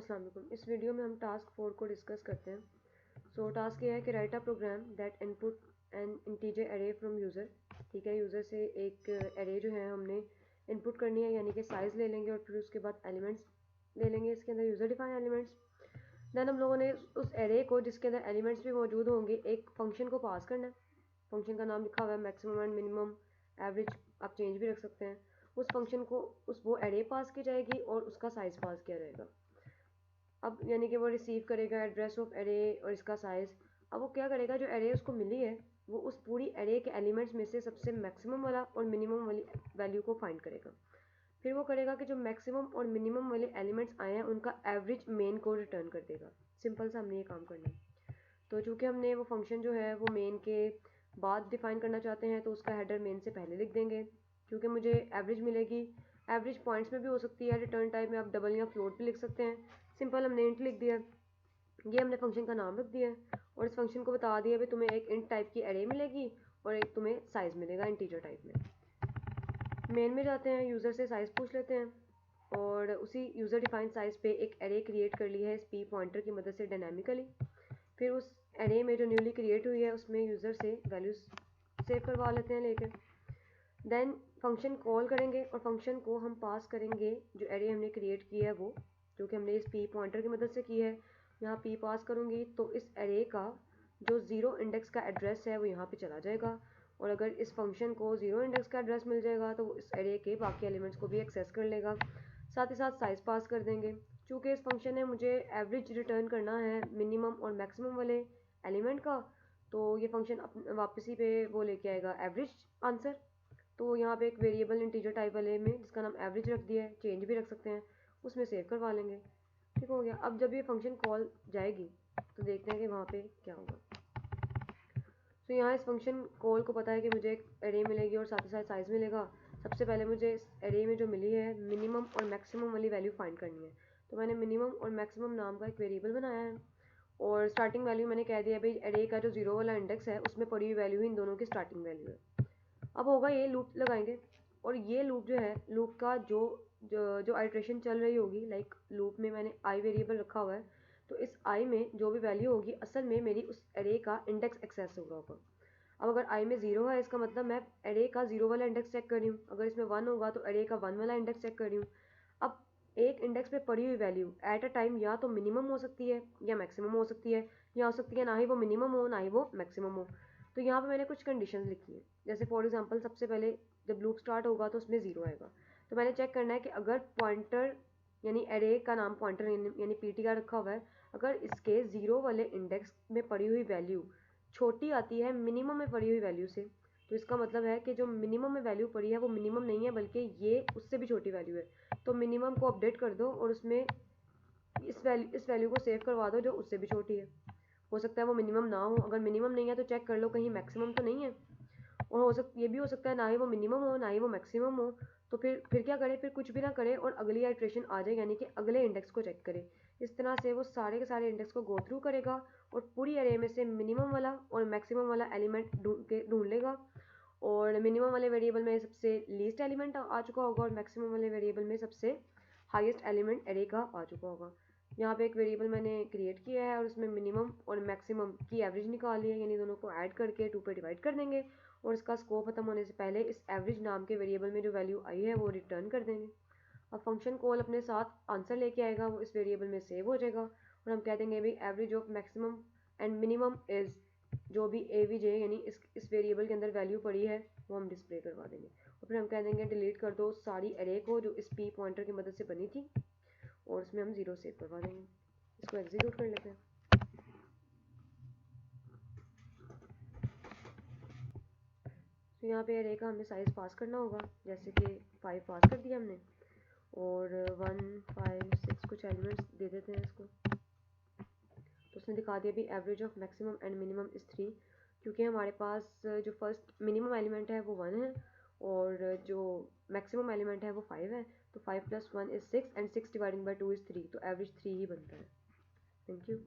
अस्सलाम वालेकुम। इस वीडियो में हम टास्क 4 को डिस्कस करते हैं। सो टास्क ये है कि write a program that input an integer array from user. ठीक है, यूज़र से एक एरे जो है हमने इनपुट करनी है, यानी कि साइज़ ले लेंगे और फिर उसके बाद एलिमेंट्स ले लेंगे, इसके अंदर यूज़र डिफाइन एलिमेंट्स। दैन हम लोगों ने उस एरे को, जिसके अंदर एलिमेंट्स भी मौजूद होंगे, एक फंक्शन को पास करना है। फंक्शन का नाम लिखा हुआ है मैक्सिमम एंड मिनिमम, एवरेज आप चेंज भी रख सकते हैं। उस फंक्शन को वो एरे पास की जाएगी और उसका साइज़ पास किया जाएगा। अब यानी कि वो रिसीव करेगा एड्रेस ऑफ एरे और इसका साइज़। अब वो क्या करेगा, जो एरे उसको मिली है वो उस पूरी एरे के एलिमेंट्स में से सबसे मैक्सिमम वाला और मिनिमम वाली वैल्यू को फाइंड करेगा। फिर वो करेगा कि जो मैक्सिमम और मिनिमम वाले एलिमेंट्स आए हैं उनका एवरेज मेन को रिटर्न कर देगा। सिंपल सा हमने ये काम करना है। तो चूँकि हमने वो फंक्शन जो है वो मेन के बाद डिफाइन करना चाहते हैं, तो उसका हेडर मेन से पहले लिख देंगे। क्योंकि मुझे एवरेज मिलेगी, एवरेज पॉइंट्स में भी हो सकती है, रिटर्न टाइप में आप डबल या फ्लोट भी लिख सकते हैं। सिंपल हमने इंट लिख दिया, ये हमने फंक्शन का नाम रख दिया है और इस फंक्शन को बता दिया भाई तुम्हें एक इंट टाइप की एरे मिलेगी और एक तुम्हें साइज़ मिलेगा इंटीजर टाइप में। मेन में जाते हैं, यूज़र से साइज़ पूछ लेते हैं और उसी यूज़र डिफाइन साइज़ पे एक एरे क्रिएट कर ली है इस पी पॉइंटर की मदद से डायनामिकली। फिर उस एरे में जो न्यूली क्रिएट हुई है उसमें यूज़र से वैल्यूज़ सेव करवा लेते हैं लेकर। देन फंक्शन कॉल करेंगे और फंक्शन को हम पास करेंगे जो एरे हमने क्रिएट की है वो, जो कि हमने इस पी पॉइंटर की मदद से की है। यहाँ पी पास करूँगी तो इस एरे का जो ज़ीरो इंडेक्स का एड्रेस है वो यहाँ पे चला जाएगा, और अगर इस फंक्शन को ज़ीरो इंडेक्स का एड्रेस मिल जाएगा तो वो इस एरे के बाकी एलिमेंट्स को भी एक्सेस कर लेगा। साथ ही साथ साइज़ पास कर देंगे। चूँकि इस फंक्शन ने मुझे एवरेज रिटर्न करना है मिनिमम और मैक्सिमम वाले एलिमेंट का, तो ये फंक्शन वापसी पे वो लेके आएगा एवरेज आंसर। तो यहाँ पे एक वेरिएबल इंटीजर टाइप वाले में जिसका नाम एवरेज रख दिया है, चेंज भी रख सकते हैं, उसमें सेव करवा लेंगे। ठीक हो गया। अब जब ये फंक्शन कॉल जाएगी तो देखते हैं कि वहाँ पे क्या होगा। तो यहाँ इस फंक्शन कॉल को पता है कि मुझे एक एरे मिलेगी और साथ ही साथ साइज़ मिलेगा। सबसे पहले मुझे इस एरे में जो मिली है मिनिमम और मैक्सिमम वाली वैल्यू फाइंड करनी है। तो मैंने मिनिमम और मैक्सिमम नाम का एक वेरिएबल बनाया है और स्टार्टिंग वैल्यू मैंने कह दिया भाई एरे का जो ज़ीरो वाला इंडेक्स है उसमें पड़ी हुई वैल्यू ही इन दोनों की स्टार्टिंग वैल्यू है। अब होगा ये लूप लगाएंगे और ये लूप जो है, लूप का जो आइट्रेशन चल रही होगी, लाइक लूप में मैंने आई वेरिएबल रखा हुआ है, तो इस आई में जो भी वैल्यू होगी असल में मेरी उस एरे का इंडेक्स एक्सेस हो रहा होगा। अब अगर आई में ज़ीरो है इसका मतलब मैं एरे का ज़ीरो वाला इंडेक्स चेक कर रही हूँ, अगर इसमें वन होगा तो एरे का वन वाला इंडेक्स चेक कर रही हूँ। अब एक इंडेक्स पे पड़ी हुई वैल्यू एट अ टाइम या तो मिनिमम हो सकती है या मैक्सिमम हो सकती है, या हो सकती है ना ही वो मिनिमम हो ना ही वो मैक्सिमम हो। तो यहाँ पे मैंने कुछ कंडीशंस लिखी है, जैसे फॉर एग्जांपल सबसे पहले जब लूप स्टार्ट होगा तो उसमें ज़ीरो आएगा, तो मैंने चेक करना है कि अगर पॉइंटर यानी एरे का नाम पॉइंटर यानी पीटीआर रखा हुआ है, अगर इसके ज़ीरो वाले इंडेक्स में पड़ी हुई वैल्यू छोटी आती है मिनिमम में पड़ी हुई वैल्यू से, तो इसका मतलब है कि जो मिनिमम में वैल्यू पड़ी है वो मिनिमम नहीं है बल्कि ये उससे भी छोटी वैल्यू है। तो मिनिमम को अपडेट कर दो और उसमें इस वैल्यू को सेव करवा दो जो उससे भी छोटी है। हो सकता है वो मिनिमम ना हो, अगर मिनिमम नहीं है तो चेक कर लो कहीं मैक्सिमम तो नहीं है, और ये भी हो सकता है ना ही वो मिनिमम हो ना ही वो मैक्सिमम हो। तो फिर क्या करे, फिर कुछ भी ना करे और अगली आइट्रेशन आ जाए, यानी कि अगले इंडेक्स को चेक करे। इस तरह से वो सारे के सारे इंडेक्स को गो थ्रू करेगा और पूरी एरे में से मिनिमम वाला और मैक्सिमम वाला एलिमेंट ढूंढ लेगा, और मिनिमम वाले वेरिएबल में सबसे लीस्ट एलिमेंट आ चुका होगा और मैक्सिमम वाले वेरिएबल में सबसे हाईएस्ट एलिमेंट एरे का आ चुका होगा। यहाँ पे एक वेरिएबल मैंने क्रिएट किया है और उसमें मिनिमम और मैक्सिमम की एवरेज निकाली है, यानी दोनों को ऐड करके 2 पे डिवाइड कर देंगे और इसका स्कोप खत्म होने से पहले इस एवरेज नाम के वेरिएबल में जो वैल्यू आई है वो रिटर्न कर देंगे। अब फंक्शन कॉल अपने साथ आंसर लेके आएगा, वो इस वेरिएबल में सेव हो जाएगा और हम कह देंगे भाई average of maximum and minimum is जो भी एवीजे यानी इस वेरिएबल के अंदर वैल्यू पड़ी है वो हम डिस्प्ले करवा देंगे। और फिर हम कह देंगे डिलीट कर दो सारी एरे को जो इस पी पॉइंटर की मदद से बनी थी, और उसमें हम ज़ीरो सेव करवा देंगे। इसको एग्जीक्यूट कर लेते हैं। तो यहाँ पे एरे का हमें साइज़ पास करना होगा, जैसे कि 5 पास कर दिया हमने और 1 5 6 कुछ एलिमेंट्स दे देते हैं इसको। तो उसने दिखा दिया भी average of maximum and minimum is 3, क्योंकि हमारे पास जो फर्स्ट मिनिमम एलिमेंट है वो 1 है और जो मैक्सिमम एलिमेंट है वो 5 है, तो 5 + 1 = 6 एंड 6 डिवाइडिंग बाई 2 = 3, तो एवरेज 3 ही बनता है। Thank you.